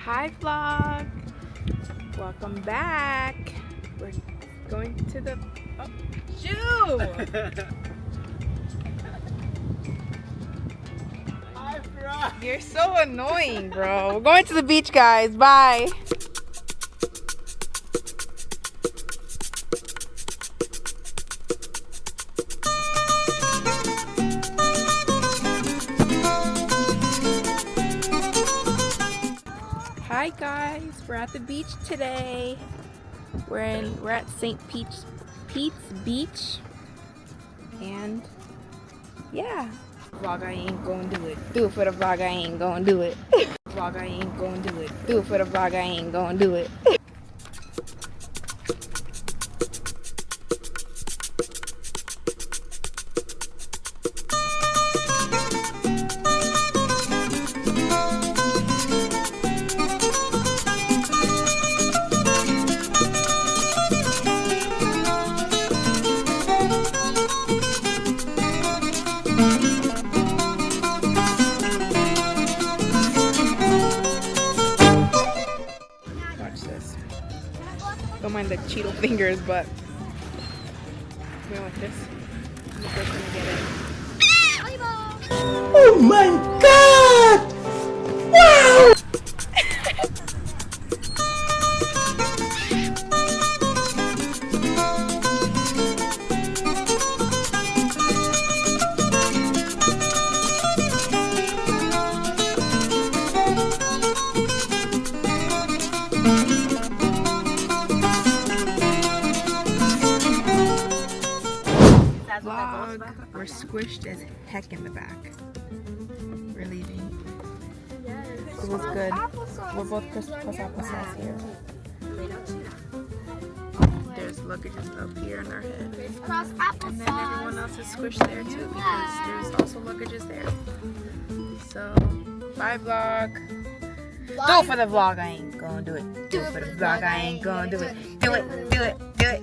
Hi vlog! Welcome back! We're going to the... Oh, Shoo! Hi, bro! You're so annoying, bro. We're going to the beach, guys. Bye! Hi guys, we're at the beach today. We're at St. Pete's Beach, and yeah. Vlog, I ain't gonna do it. Do it for the vlog, I ain't gonna do it. Vlog, I ain't gonna do it. Do it for the vlog, I ain't gonna do it. Watch this. Don't mind the Cheeto fingers, but we went with this. I'm the first one to get it. Oh my god! Wow! Vlog. We're squished as heck in the back. We're leaving. It was good. We're both plus applesauce here. There's luggages up here in our head. And then everyone else is squished there too because there's also luggages there. So, bye vlog. Do it for the vlog, I ain't gonna do it. Do it for the vlog, I ain't gonna do it. Do it, do it, do it.